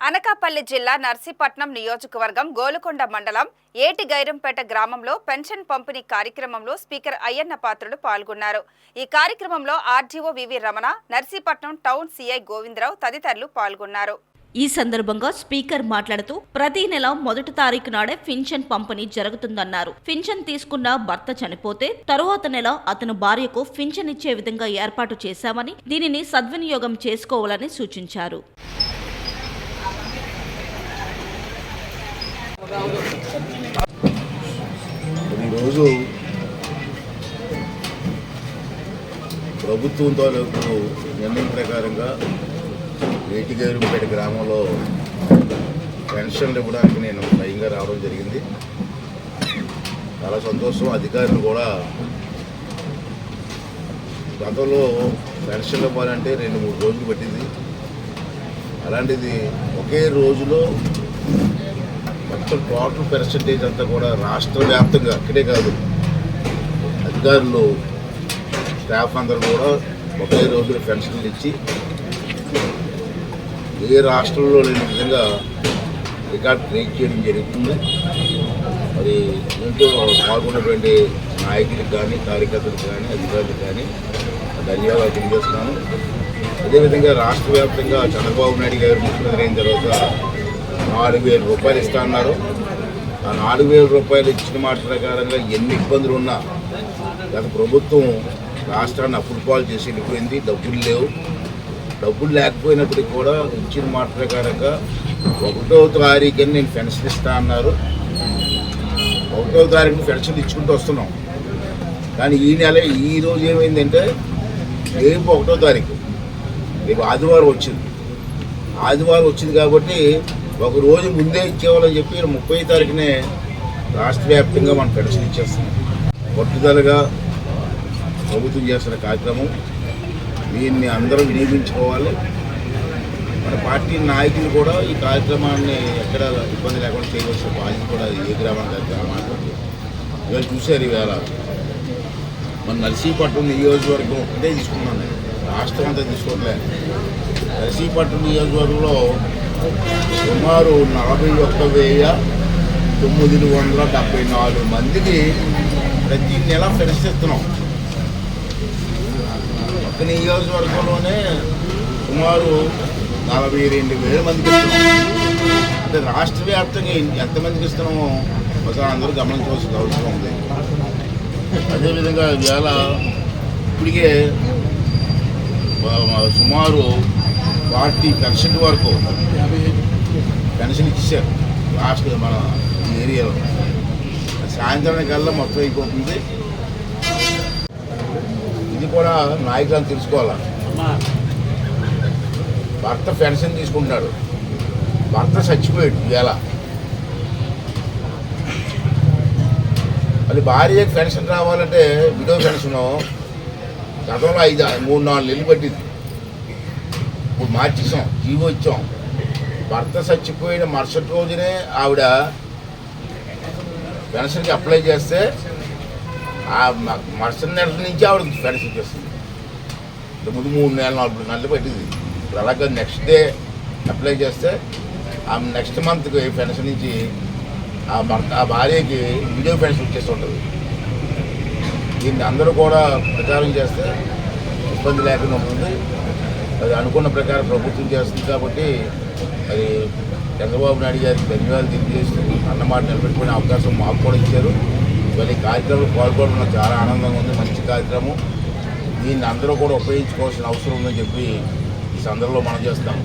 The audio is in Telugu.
అనకాపల్లి జిల్లా నర్సీపట్నం నియోజకవర్గం గోలుకొండ మండలం ఏటిగైరంపేట గ్రామంలో పెన్షన్ పంపిణీ కార్యక్రమంలో స్పీకర్ అయ్యన్న పాత్రుడు పాల్గొన్నారు. ఈ కార్యక్రమంలో RDO V V Ramana, Narsipatnam town CI Govinda Rao తదితరులు పాల్గొన్నారు. ఈ సందర్భంగా స్పీకర్ మాట్లాడుతూ ప్రతి నెల మొదటి తారీఖు నాడే పింఛన్ పంపిణీ జరుగుతుందన్నారు. పింఛన్ తీసుకున్న భర్త చనిపోతే తరువాత నెల అతని భార్యకు పింఛన్ ఇచ్చే విధంగా ఏర్పాటు చేశామని, దీనిని సద్వినియోగం చేసుకోవాలని సూచించారు. ఈరోజు ప్రభుత్వం తాలూకు నిర్ణయం ప్రకారంగా ఏటిగైరంపేట గ్రామంలో పెన్షన్లు ఇవ్వడానికి నేను స్వయంగా రావడం జరిగింది. చాలా సంతోషం. అధికారులు కూడా గతంలో పెన్షన్లు ఇవ్వాలంటే 2-3 రోజులు పట్టింది. అలాంటిది ఒకే రోజులో మొత్తం టోటల్ పర్సంటేజ్ అంతా కూడా రాష్ట్ర వ్యాప్తంగా, ఇక్కడే కాదు, అధికారులు స్టాఫ్ అందరూ కూడా ఒకే రోజులో పెన్షన్లు ఇచ్చి ఏ రాష్ట్రంలో లేని విధంగా రికార్డ్ క్రియేట్ చేయడం జరుగుతుంది. మరి దీంట్లో పాల్గొన్నటువంటి నాయకులకు కానీ, కార్యకర్తలకు కానీ, అధికారులకు కానీ ధన్యవాదాలు తెలియజేస్తున్నాను. అదేవిధంగా రాష్ట్ర వ్యాప్తంగా చంద్రబాబు నాయుడు గారు ముఖ్యమంత్రి అయిన తర్వాత 4,000 రూపాయలు ఇస్తా అన్నారు. ఆ 4,000 రూపాయలు ఇచ్చిన మాట ప్రకారంగా ఎన్ని ఇబ్బందులు ఉన్నా గత ప్రభుత్వం రాష్ట్రాన్ని అప్పుల పాలు చేసి వెళ్ళిపోయింది. డబ్బులు లేవు. డబ్బులు లేకపోయినప్పటికీ కూడా ఇచ్చిన మాట ప్రకారంగా 1వ తారీఖుని నేను పెన్షన్ ఇస్తా అన్నారు. 1వ తారీఖుని పెన్షన్ ఇచ్చుకుంటూ వస్తున్నాం. కానీ ఈ నెల ఈరోజు ఏమైందంటే రేపు 1వ తారీఖు, రేపు ఆదివారం వచ్చింది. ఆదివారం వచ్చింది కాబట్టి ఒక రోజు ముందే ఇచ్చేవాళ్ళని చెప్పి 30వ తారీఖునే రాష్ట్ర వ్యాప్తంగా మనం పెన్షన్ ఇచ్చేస్తున్నాం. పట్టుదలగా ప్రభుత్వం చేస్తున్న కార్యక్రమం, దీన్ని అందరూ వినియోగించుకోవాలి. మన పార్టీ నాయకులు కూడా ఈ కార్యక్రమాన్ని ఎక్కడ ఇబ్బంది లేకుండా చేయవలసిన బాధ్యత కూడా ఏ గ్రామానికి మాట్లాడుతుంది. ఇవాళ చూశారు, ఈవేళ మన నర్సీపట్నం నియోజకవర్గం ఒకటే తీసుకున్నాను, రాష్ట్రం అంతా తీసుకోవట్లేదు. నర్సీపట్నం నియోజకవర్గంలో సుమారు 41,974 మందికి ప్రతి నెల పెన్షన్ ఇస్తున్నాం. ఒక నియోజకవర్గంలోనే సుమారు 42,000 మందికి ఇస్తున్నాం. అంటే రాష్ట్ర వ్యాప్తంగా ఎంతమందికి ఇస్తున్నామో ఒకసారి అందరూ గమనించవలసిన అవసరం ఉంది. అదేవిధంగా ఇవాళ ఇప్పటికే సుమారు 40% వరకు పెన్షన్ ఇచ్చారు రాష్ట్ర మన ఈ ఏరియాలో. సాయంత్రానికల్లా మొత్తం అయిపోతుంది. ఇది కూడా నాయకులను తెలుసుకోవాలి. భర్త పెన్షన్ తీసుకుంటాడు, భర్త చచ్చిపోయాడు ఇవాళ, మళ్ళీ భార్యకి పెన్షన్ రావాలంటే విడో పెన్షను గతంలో 3-4 నెలలు పట్టింది. ఇప్పుడు మార్చేసాం, జీవో ఇచ్చాం. భర్త చచ్చిపోయిన మరుసటి రోజునే ఆవిడ పెన్షన్కి అప్లై చేస్తే ఆ మరుసటి నెల నుంచి ఆవిడ పెన్షన్ ఇచ్చేస్తుంది. ముందు 3-4 నెలలు పట్టింది. ఇప్పుడు అలాగే నెక్స్ట్ డే అప్లై చేస్తే ఆ నెక్స్ట్ మంత్కి పెన్షన్ నుంచి ఆ భార్యకి విడో పెన్షన్ వచ్చేసి ఉంటుంది. దీన్ని అందరూ కూడా ప్రచారం చేస్తే ఇబ్బంది లేకుండా ఉంటుంది. అది అనుకున్న ప్రకారం ప్రభుత్వం చేస్తుంది కాబట్టి అది చంద్రబాబు నాయుడు గారికి ధన్యవాదాలు తెలియజేస్తూ అన్నమాట నిలబెట్టుకునే అవకాశం మాకు కూడా ఇచ్చారు. ఇవాళ ఈ కార్యక్రమంలో పాల్గొనడం చాలా ఆనందంగా ఉంది. మంచి కార్యక్రమం. దీన్ని అందరూ కూడా ఉపయోగించుకోవాల్సిన అవసరం ఉందని చెప్పి ఈ సందర్భంలో మనం చేస్తాం.